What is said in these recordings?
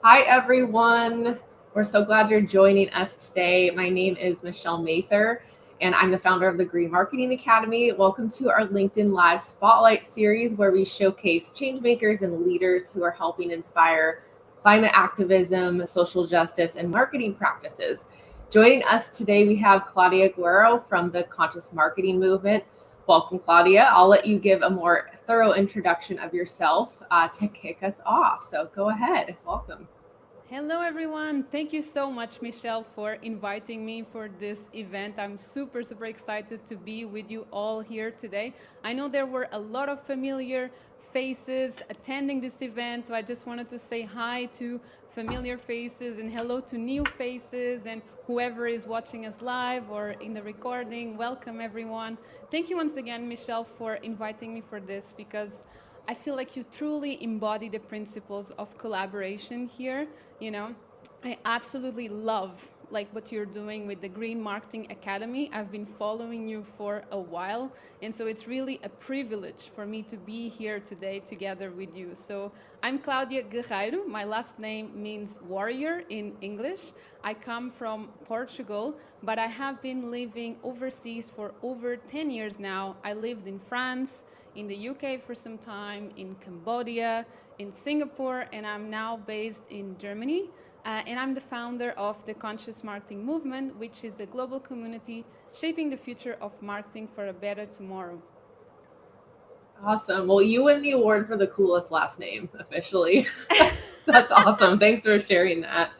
Hi, everyone. We're so glad you're joining us today. My name is Michelle Mather, and I'm the founder of the Green Marketing Academy. Welcome to our LinkedIn Live Spotlight series, where we showcase changemakers and leaders who are helping inspire climate activism, social justice, and marketing practices. Joining us today, we have Claudia Guerreiro from the Conscious Marketing Movement. Welcome, Claudia. I'll let you give a more thorough introduction of yourself to kick us off. So go ahead. Welcome. Hello, everyone. Thank you so much, Michelle, for inviting me for this event. I'm super excited to be with you all here today. I know there were a lot of familiar faces attending this event, so I just wanted to say hi to familiar faces and hello to new faces and whoever is watching us live or in the recording. Welcome, everyone. Thank you once again, Michelle, for inviting me for this because I feel like you truly embody the principles of collaboration here. You know, I absolutely love what you're doing with the Green Marketing Academy. I've been following you for a while, and so it's really a privilege for me to be here today together with you. So I'm Claudia Guerreiro. My last name means warrior in English. I come from Portugal, but I have been living overseas for over 10 years now. I lived in France, in the UK for some time, in Cambodia, in Singapore, and I'm now based in Germany. And I'm the founder of the Conscious Marketing Movement, which is a global community shaping the future of marketing for a better tomorrow. Awesome. Well, you win the award for the coolest last name officially. That's awesome. Thanks for sharing that.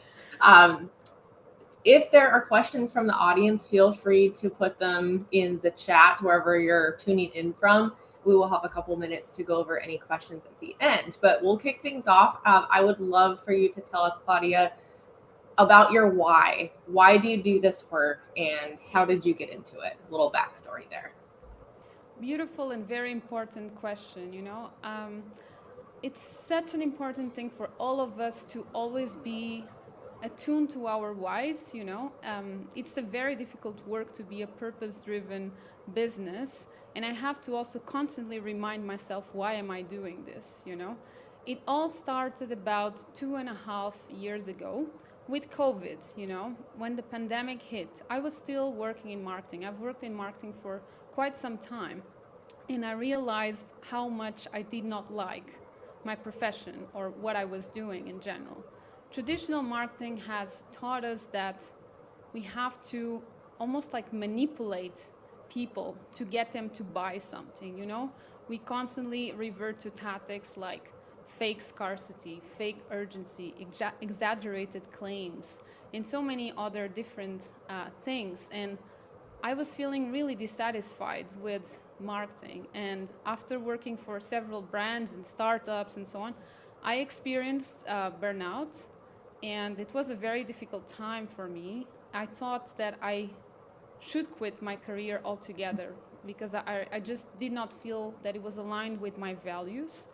Um, if there are questions from the audience, feel free to put them in the chat wherever you're tuning in from. We will have a couple minutes to go over any questions at the end, but we'll kick things off. I would love for you to tell us, Claudia, about your why. Why do you do this work, and how did you get into it? A little backstory there. Beautiful and very important question, it's such an important thing for all of us to always be attuned to our whys. It's a very difficult work to be a purpose-driven business, and I have to also constantly remind myself, why am I doing this? It all started about 2.5 years ago with COVID. When the pandemic hit, I was still working in marketing. I've worked in marketing for quite some time, and I realized how much I did not like my profession or what I was doing in general. Traditional marketing has taught us that we have to almost manipulate people to get them to buy something. We constantly revert to tactics like fake scarcity, fake urgency, exaggerated claims, and so many other different things. And I was feeling really dissatisfied with marketing. And after working for several brands and startups and so on, I experienced burnout. And it was a very difficult time for me. I thought that I should quit my career altogether because I just did not feel that it was aligned with my values.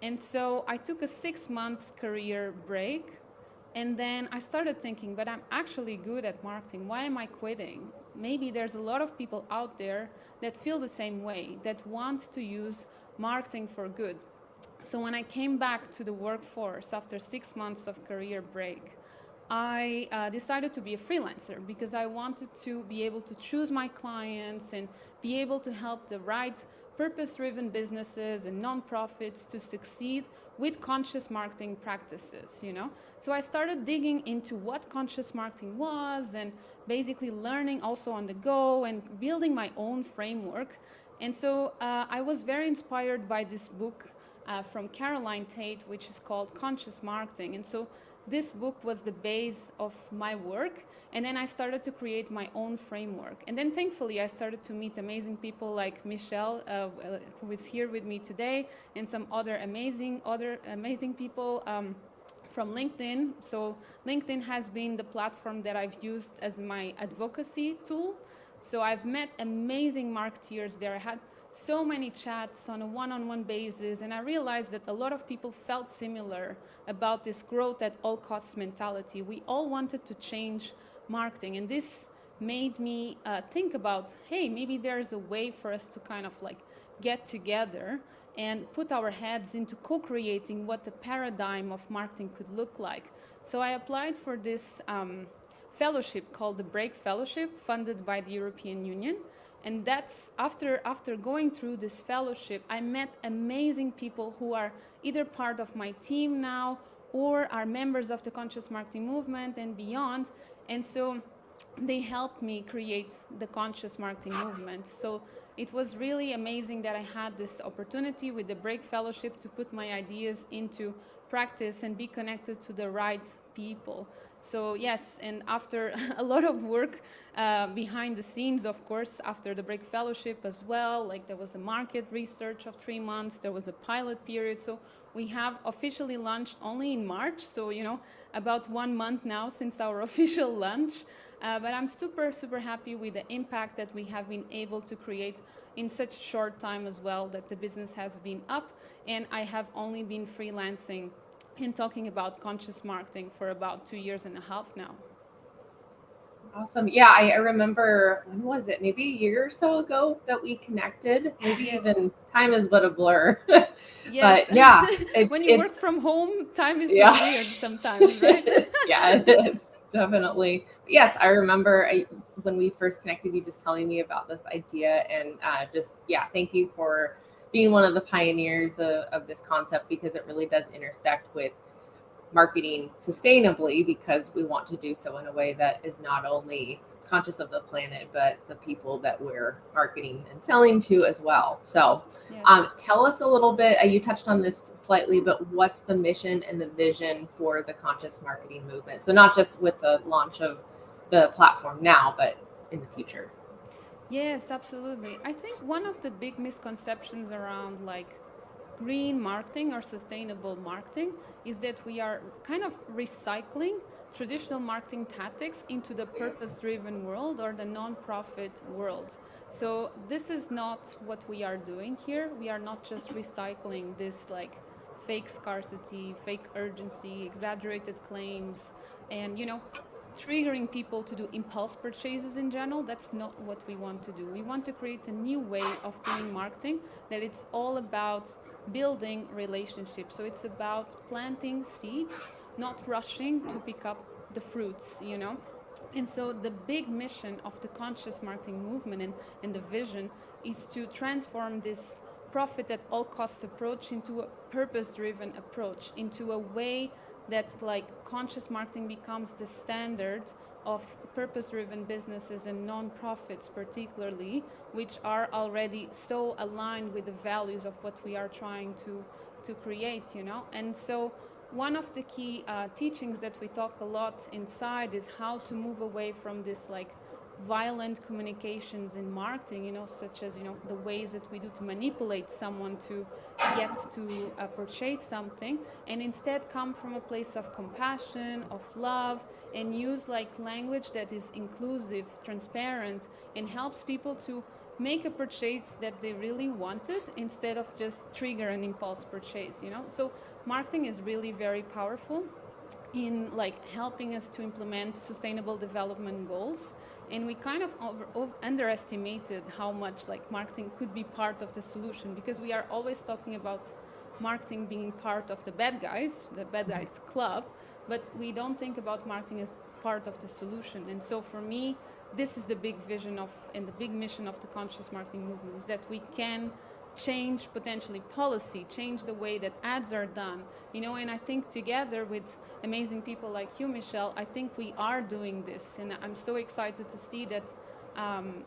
And so I took a 6 months career break. And then I started thinking, but I'm actually good at marketing. Why am I quitting? Maybe there's a lot of people out there that feel the same way, that want to use marketing for good. So when I came back to the workforce after 6 months of career break, I decided to be a freelancer because I wanted to be able to choose my clients and be able to help the right purpose-driven businesses and nonprofits to succeed with conscious marketing practices. So I started digging into what conscious marketing was and basically learning also on the go and building my own framework. And so I was very inspired by this book from Caroline Tate, which is called Conscious Marketing. And so this book was the base of my work, and then I started to create my own framework. And then thankfully I started to meet amazing people like Michelle, who is here with me today, and some other amazing people from LinkedIn. So LinkedIn has been the platform that I've used as my advocacy tool. So I've met amazing marketeers there. I had so many chats on a one-on-one basis, and I realized that a lot of people felt similar about this growth at all costs mentality. We all wanted to change marketing, and this made me think about, hey, maybe there's a way for us to kind of get together and put our heads into co-creating what the paradigm of marketing could look like. So I applied for this fellowship called the Break Fellowship, funded by the European Union. And that's after going through this fellowship, I met amazing people who are either part of my team now or are members of the conscious marketing movement and beyond. And so they helped me create the conscious marketing movement. So it was really amazing that I had this opportunity with the Break Fellowship to put my ideas into practice and be connected to the right people. So yes, and after a lot of work behind the scenes, of course, after the Break Fellowship as well, like there was a market research of 3 months, there was a pilot period. So we have officially launched only in March, so about 1 month now since our official launch. But I'm super happy with the impact that we have been able to create in such a short time as well, that the business has been up, and I have only been freelancing and talking about conscious marketing for about 2.5 years now. Awesome. Yeah, I remember, when was it? Maybe a year or so ago that we connected. Maybe Yes. even time is but a blur. Yes. But yeah, When you work from home, time is yeah. weird sometimes, right? Yeah, it is definitely. Yes, I remember when we first connected, you just telling me about this idea, and thank you for being one of the pioneers of this concept, because it really does intersect with marketing sustainably, because we want to do so in a way that is not only conscious of the planet, but the people that we're marketing and selling to as well. So Yes. tell us a little bit, you touched on this slightly, but what's the mission and the vision for the conscious marketing movement? So not just with the launch of the platform now, but in the future. Yes, absolutely. I think one of the big misconceptions around like green marketing or sustainable marketing is that we are kind of recycling traditional marketing tactics into the purpose-driven world or the non-profit world. So this is not what we are doing here. We are not just recycling this like fake scarcity, fake urgency, exaggerated claims, and triggering people to do impulse purchases in general. That's not what we want to do. We want to create a new way of doing marketing, that it's all about building relationships. So it's about planting seeds, not rushing to pick up the fruits. And so the big mission of the conscious marketing movement and the vision is to transform this profit at all costs approach into a purpose-driven approach, into a way that like conscious marketing becomes the standard of purpose-driven businesses and non-profits particularly, which are already so aligned with the values of what we are trying to create. And so one of the key teachings that we talk a lot inside is how to move away from this like violent communications in marketing, such as, the ways that we do to manipulate someone to get to purchase something, and instead come from a place of compassion, of love, and use like language that is inclusive, transparent, and helps people to make a purchase that they really wanted instead of just trigger an impulse purchase. So marketing is really very powerful in like helping us to implement sustainable development goals, and we kind of underestimated how much like marketing could be part of the solution, because we are always talking about marketing being part of the bad guys club, but we don't think about marketing as part of the solution. And so for me, this is the big vision of and the big mission of the conscious marketing movement, is that we can change potentially policy, change the way that ads are done, and I think together with amazing people like you, Michelle, I think we are doing this, and I'm so excited to see that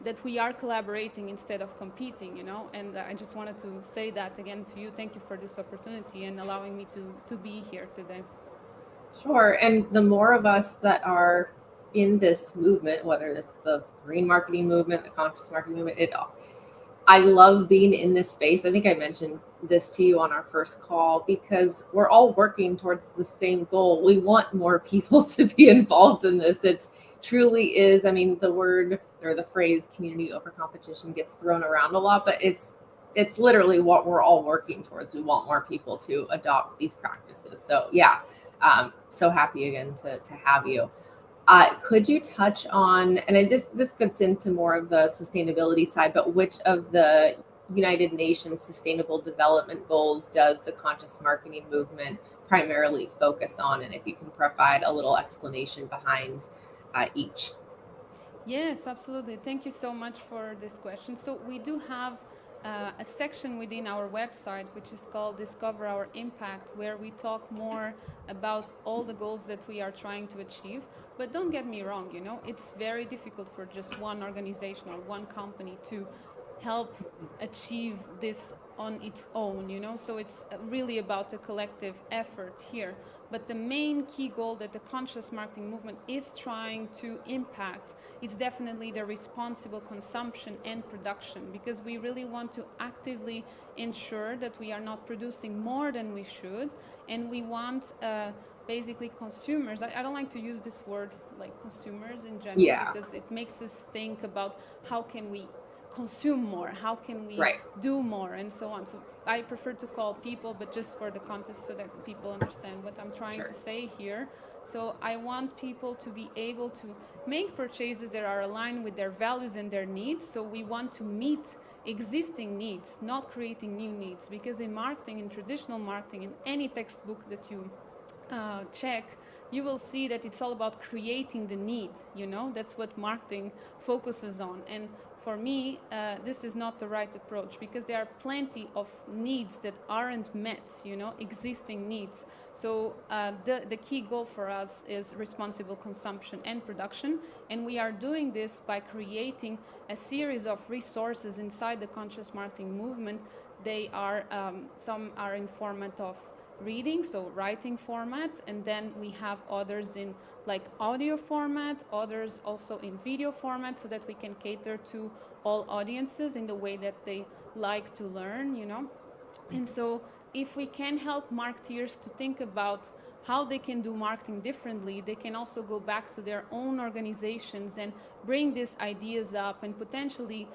that we are collaborating instead of competing, and I just wanted to say that again to you. Thank you for this opportunity and allowing me to be here today. Sure. And the more of us that are in this movement, whether it's the green marketing movement, the conscious marketing movement, I love being in this space. I think I mentioned this to you on our first call, because we're all working towards the same goal. We want more people to be involved in this. It's truly is. I mean, the word or the phrase community over competition gets thrown around a lot, but it's literally what we're all working towards. We want more people to adopt these practices. So yeah, so happy again to have you. Could you touch on, and this gets into more of the sustainability side, but which of the United Nations Sustainable Development Goals does the conscious marketing movement primarily focus on, and if you can provide a little explanation behind each. Yes, absolutely. Thank you so much for this question. So we do have a section within our website which is called Discover Our Impact, where we talk more about all the goals that we are trying to achieve. But don't get me wrong, it's very difficult for just one organization or one company to help achieve this on its own, so it's really about a collective effort here. But the main key goal that the conscious marketing movement is trying to impact is definitely the responsible consumption and production, because we really want to actively ensure that we are not producing more than we should, and we want basically consumers. I don't like to use this word like consumers in general, Yeah. because it makes us think about how can we consume more, how can we Right. do more, and so on. So I prefer to call people, but just for the context so that people understand what I'm trying Sure. to say here. So I want people to be able to make purchases that are aligned with their values and their needs. So we want to meet existing needs, not creating new needs, because in marketing, in traditional marketing, in any textbook that you check, you will see that it's all about creating the need. That's what marketing focuses on. And for me, this is not the right approach, because there are plenty of needs that aren't met, existing needs. So the key goal for us is responsible consumption and production, and we are doing this by creating a series of resources inside the conscious marketing movement. They are some are in format of reading, so writing format, and then we have others in like audio format, others also in video format, so that we can cater to all audiences in the way that they like to learn. And so if we can help marketeers to think about how they can do marketing differently, they can also go back to their own organizations and bring these ideas up, and potentially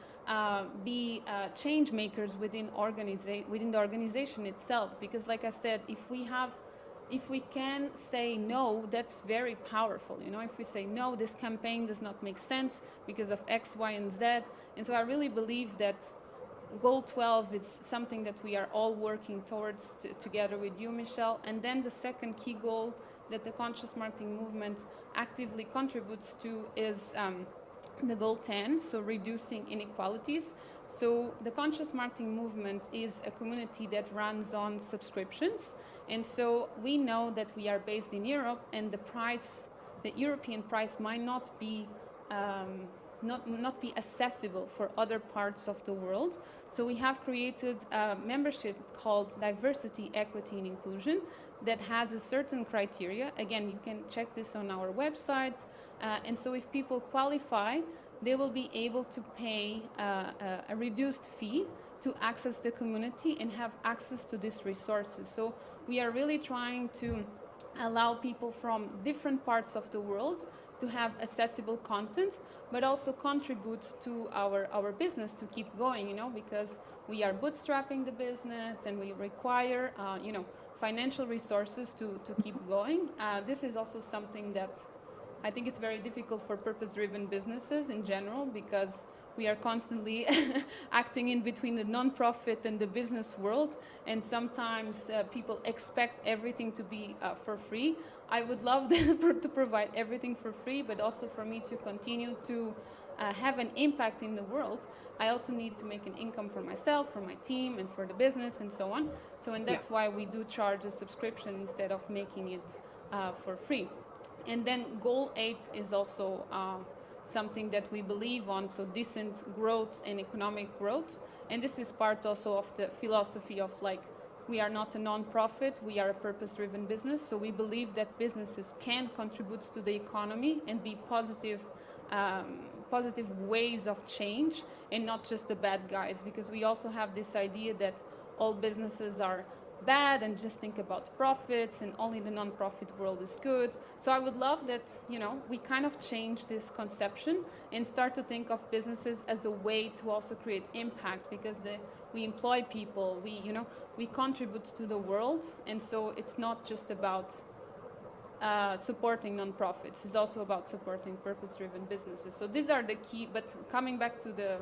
be change makers within the organization itself. Because like I said, if we can say no, that's very powerful. If we say no, this campaign does not make sense because of X, Y, and Z. And so I really believe that Goal 12 is something that we are all working towards together with you, Michelle. And then the second key goal that the conscious marketing movement actively contributes to is the goal 10, so reducing inequalities. So the conscious marketing movement is a community that runs on subscriptions. And so we know that we are based in Europe, and the European price might not be not be accessible for other parts of the world. So we have created a membership called Diversity, Equity, and Inclusion that has a certain criteria. Again, you can check this on our website. And so if people qualify, they will be able to pay a reduced fee to access the community and have access to these resources. So we are really trying to allow people from different parts of the world to have accessible content, but also contribute to our business to keep going, because we are bootstrapping the business and we require, financial resources to keep going. This is also something that I think it's very difficult for purpose-driven businesses in general, because we are constantly acting in between the nonprofit and the business world, and sometimes people expect everything to be for free. I would love to provide everything for free, but also for me to continue to have an impact in the world, I also need to make an income for myself, for my team, and for the business, and so on. And that's why we do charge a subscription instead of making it for free. And then goal 8 is also something that we believe on, so decent growth and economic growth. And this is part also of the philosophy of we are not a non-profit, we are a purpose-driven business. So we believe that businesses can contribute to the economy and be positive ways of change, and not just the bad guys, because we also have this idea that all businesses are bad and just think about profits, and only the non-profit world is good. So I would love that, we kind of change this conception and start to think of businesses as a way to also create impact, because we employ people, we contribute to the world. And so it's not just about supporting nonprofits, it's also about supporting purpose-driven businesses. So these are the key. But coming back to the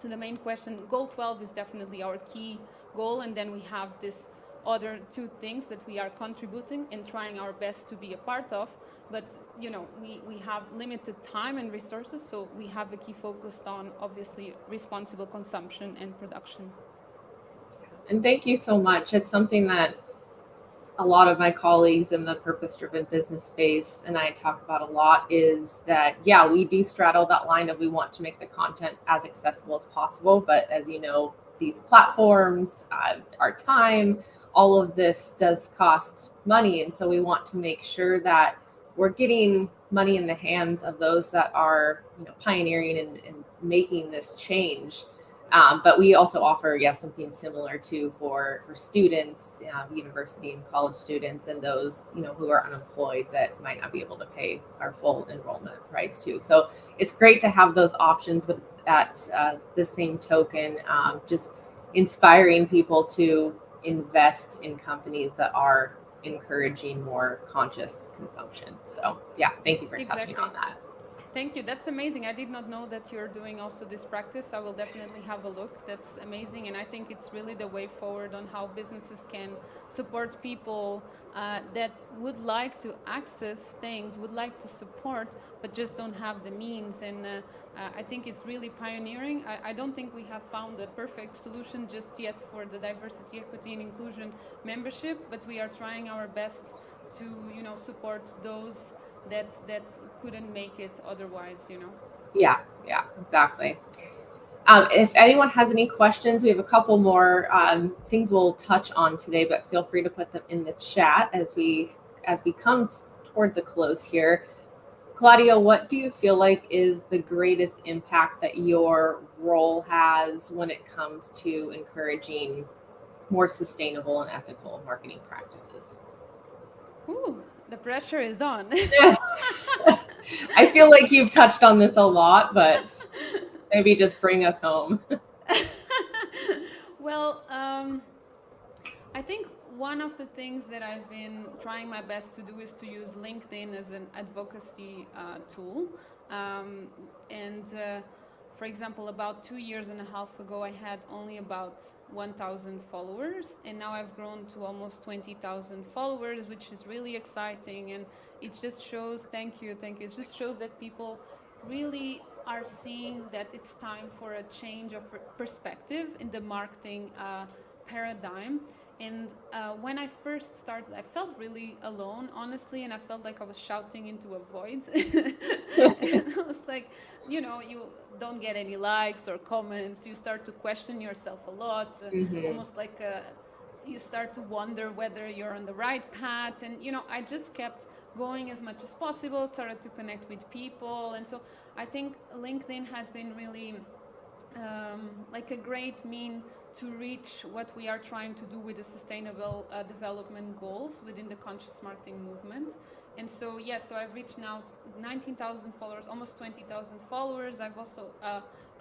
to the main question, goal 12 is definitely our key goal, and then we have this other two things that we are contributing and trying our best to be a part of. But we have limited time and resources, so we have a key focused on obviously responsible consumption and production. And thank you so much. It's something that a lot of my colleagues in the purpose driven business space and I talk about a lot is that, yeah, we do straddle that line of we want to make the content as accessible as possible. But as you know, these platforms, our time, all of this does cost money. And so we want to make sure that we're getting money in the hands of those that are pioneering and making this change. But we also offer, yes, something similar to for students, university and college students, and those who are unemployed that might not be able to pay our full enrollment price too. So it's great to have those options, but at the same token, just inspiring people to invest in companies that are encouraging more conscious consumption. So yeah, thank you for touching on that. Thank you. That's amazing. I did not know that you're doing also this practice. I will definitely have a look. That's amazing. And I think it's really the way forward on how businesses can support people that would like to access things, would like to support, but just don't have the means. And I think it's really pioneering. I don't think we have found the perfect solution just yet for the diversity, equity, and inclusion membership, but we are trying our best to, support those that couldn't make it otherwise. Yeah, exactly. If anyone has any questions, we have a couple more things we'll touch on today, but feel free to put them in the chat as we come towards a close here. Claudia, what do you feel like is the greatest impact that your role has when it comes to encouraging more sustainable and ethical marketing practices? Ooh, the pressure is on. I feel like you've touched on this a lot, but maybe just bring us home. Well, I think one of the things that I've been trying my best to do is to use LinkedIn as an advocacy tool. And for example, about 2.5 years ago, I had only about 1,000 followers, and now I've grown to almost 20,000 followers, which is really exciting. And it just shows, thank you, it just shows that people really are seeing that it's time for a change of perspective in the marketing paradigm. And when I first started, I felt really alone, honestly, and I felt like I was shouting into a void. And I was like, you don't get any likes or comments. You start to question yourself a lot, almost like you start to wonder whether you're on the right path. And, I just kept going as much as possible, started to connect with people. And so I think LinkedIn has been really like a great mean to reach what we are trying to do with the sustainable development goals within the conscious marketing movement. And so, so I've reached now 19,000 followers, almost 20,000 followers. I've also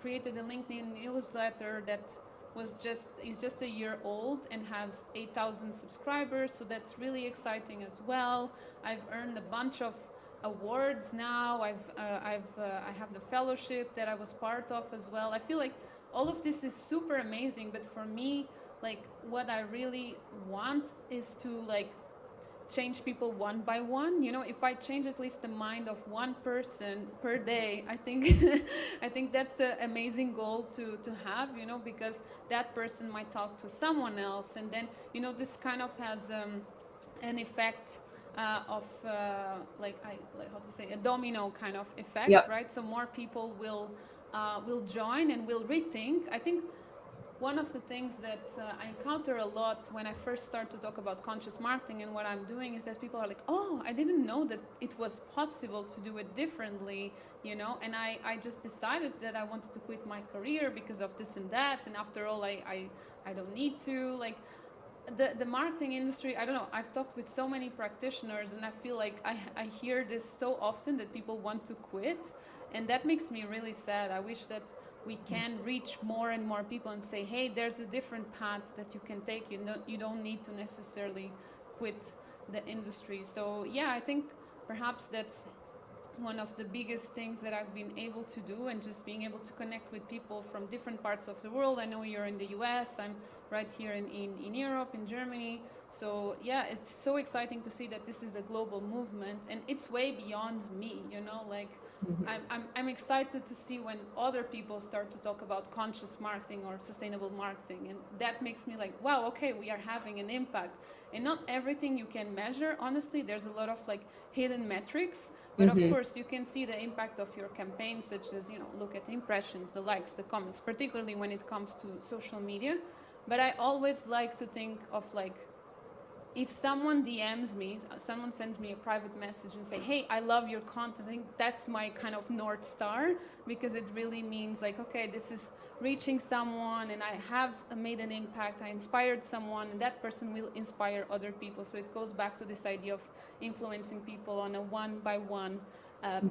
created a LinkedIn newsletter that is just a year old and has 8,000 subscribers. So that's really exciting as well. I've earned a bunch of awards now. I have the fellowship that I was part of as well. I feel like all of this is super amazing, but for me, like, what I really want is to change people one by one. If I change at least the mind of one person per day, I think I think that's an amazing goal to have, because that person might talk to someone else, and then this kind of has an effect of how to say, a domino kind of effect. Yep. Right? So more people will join and will rethink. I think one of the things that I encounter a lot when I first start to talk about conscious marketing and what I'm doing is that people are like, oh, I didn't know that it was possible to do it differently, and I just decided that I wanted to quit my career because of this and that, and after all, I don't need to, like, the marketing industry, I don't know, I've talked with so many practitioners, and I feel like I hear this so often, that people want to quit, and that makes me really sad. I wish that we can reach more and more people and say, hey, there's a different path that you can take. You don't need to necessarily quit the industry. So I think perhaps that's one of the biggest things that I've been able to do, and just being able to connect with people from different parts of the world. I know you're in the US, I'm right here in Europe, in Germany. So yeah, it's so exciting to see that this is a global movement, and it's way beyond me, you know, like I'm excited to see when other people start to talk about conscious marketing or sustainable marketing. And that makes me like, wow, okay, we are having an impact. And not everything you can measure, honestly. There's a lot of like hidden metrics, but of Mm-hmm. course you can see the impact of your campaign, such as, you know, look at the impressions, the likes, the comments, particularly when it comes to social media. But I always like to think of like, if someone DMs me, someone sends me a private message and say, hey, I love your content, I think that's my kind of North Star, because it really means like, okay, this is reaching someone and I have made an impact, I inspired someone, and that person will inspire other people. So it goes back to this idea of influencing people on a one-by-one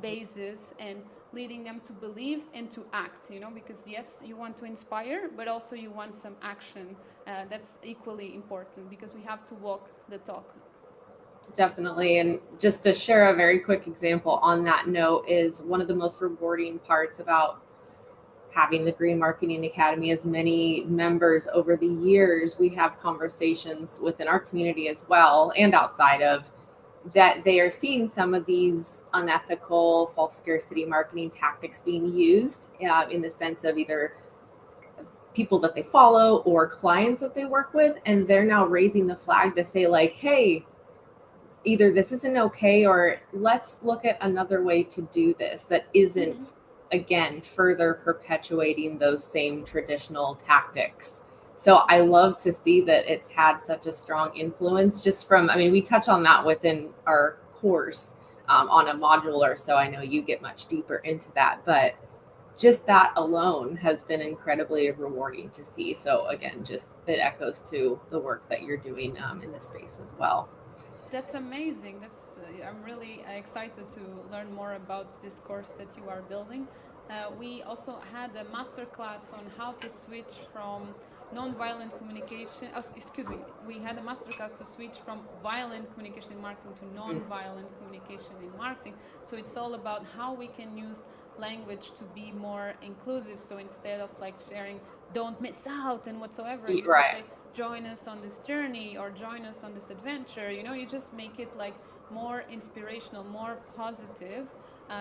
basis, and leading them to believe and to act, you know, because yes, you want to inspire, but also you want some action. That's equally important, because we have to walk the talk. Definitely. And just to share a very quick example on that note, is one of the most rewarding parts about having the Green Marketing Academy. As many members over the years, we have conversations within our community as well and outside of that, they are seeing some of these unethical false scarcity marketing tactics being used in the sense of either people that they follow or clients that they work with, and they're now raising the flag to say like, hey, either this isn't okay, or let's look at another way to do this that Mm-hmm. isn't, again, further perpetuating those same traditional tactics. So I love to see that it's had such a strong influence just from, I mean, we touch on that within our course on a module, or so I know you get much deeper into that, but just that alone has been incredibly rewarding to see. So again, just it echoes to the work that you're doing in this space as well. That's amazing. I'm really excited to learn more about this course that you are building. We also had a master class on how to switch from non-violent communication. Excuse me. We had a master class to switch from violent communication in marketing to non-violent communication in marketing. So it's all about how we can use language to be more inclusive. So instead of like sharing "don't miss out" and whatsoever, you just Right. say join us on this journey or join us on this adventure. You know, you just make it like more inspirational, more positive.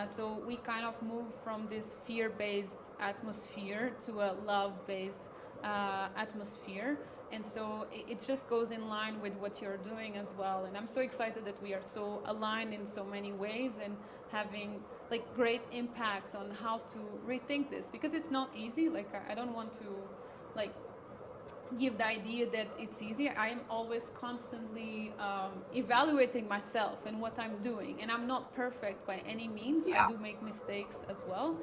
So we kind of move from this fear-based atmosphere to a love-based atmosphere. And so it just goes in line with what you're doing as well. And I'm so excited that we are so aligned in so many ways, and having like great impact on how to rethink this, because it's not easy. Like I don't want to like give the idea that it's easy. I'm always constantly evaluating myself and what I'm doing, and I'm not perfect by any means. I Yeah. do make mistakes as well,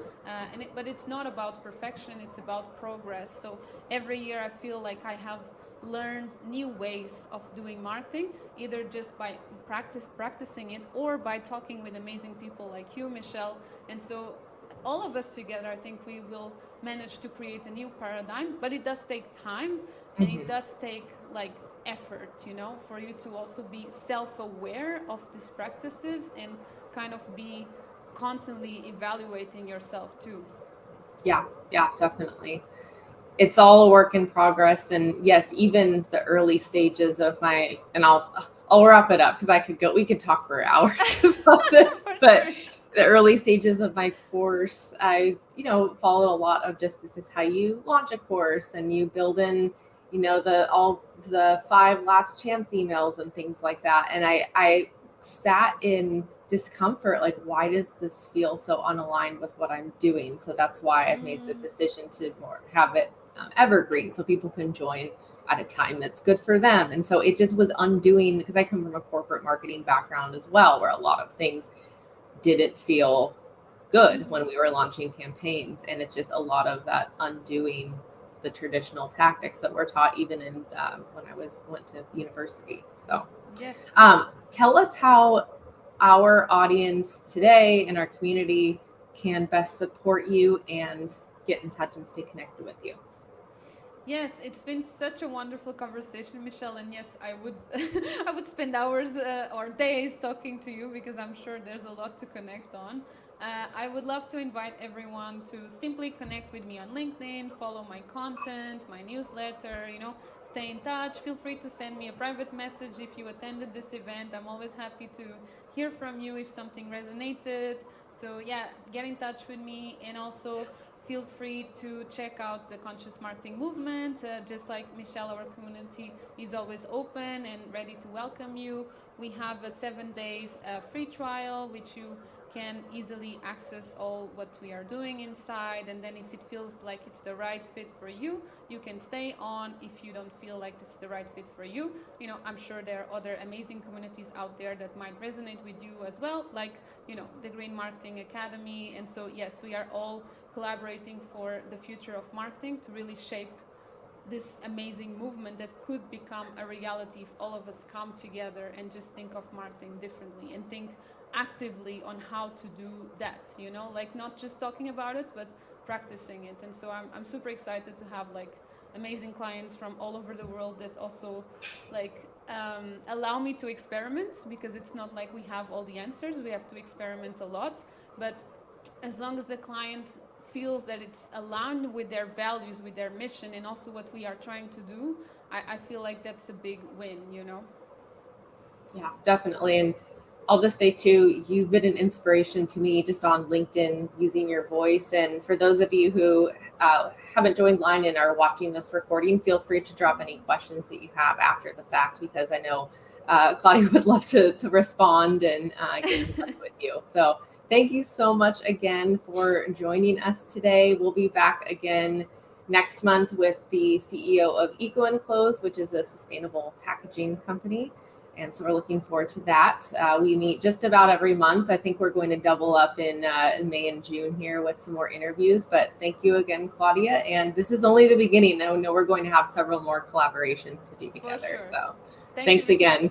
but it's not about perfection. It's about progress. So every year I feel like I have learned new ways of doing marketing, either just by practicing it, or by talking with amazing people like you, Michelle. And so all of us together, I think we will manage to create a new paradigm. But it does take time, and it Hmm. does take like effort, you know, for you to also be self-aware of these practices, and kind of be constantly evaluating yourself too. Yeah, yeah, definitely. It's all a work in progress, and yes, even the early stages of my, and I'll wrap it up because we could talk for hours about this, For but sure. the early stages of my course, I, followed a lot of just, this is how you launch a course, and you build in, the all the 5 last chance emails and things like that. And I sat in discomfort, like, why does this feel so unaligned with what I'm doing? So that's why I've made the Mm, decision to more have it evergreen, so people can join at a time that's good for them. And so it just was undoing, because I come from a corporate marketing background as well, where a lot of things didn't feel good when mm-hmm. we were launching campaigns. And it's just a lot of that undoing the traditional tactics that were taught even in when I went to university. So Yes. tell us how our audience today and our community can best support you and get in touch and stay connected with you. Yes, it's been such a wonderful conversation, Michelle. And yes, I would, I would spend hours or days talking to you because I'm sure there's a lot to connect on. I would love to invite everyone to simply connect with me on LinkedIn, follow my content, my newsletter, stay in touch. Feel free to send me a private message if you attended this event. I'm always happy to hear from you if something resonated. So yeah, get in touch with me, and also feel free to check out the conscious marketing movement. Just like Michelle, our community is always open and ready to welcome you. We have a 7 days free trial, which you can easily access all what we are doing inside. And then if it feels like it's the right fit for you, you can stay on. If you don't feel like it's the right fit for you, I'm sure there are other amazing communities out there that might resonate with you as well, like, the Green Marketing Academy. And so, yes, we are all collaborating for the future of marketing to really shape this amazing movement that could become a reality if all of us come together and just think of marketing differently and think actively on how to do that, like not just talking about it, but practicing it. And so I'm super excited to have like amazing clients from all over the world that also like allow me to experiment, because it's not like we have all the answers. We have to experiment a lot, but as long as the client feels that it's aligned with their values, with their mission, and also what we are trying to do, I feel like that's a big win. Yeah, definitely. And I'll just say too, you've been an inspiration to me just on LinkedIn using your voice. And for those of you who haven't joined line and are watching this recording, feel free to drop any questions that you have after the fact, because I know Claudia would love to respond and get in touch with you. So thank you so much again for joining us today. We'll be back again next month with the CEO of Eco Enclose, which is a sustainable packaging company. And so we're looking forward to that. We meet just about every month. I think we're going to double up in May and June here with some more interviews. But thank you again, Claudia. And this is only the beginning. I know we're going to have several more collaborations to do together. Sure. So thanks again.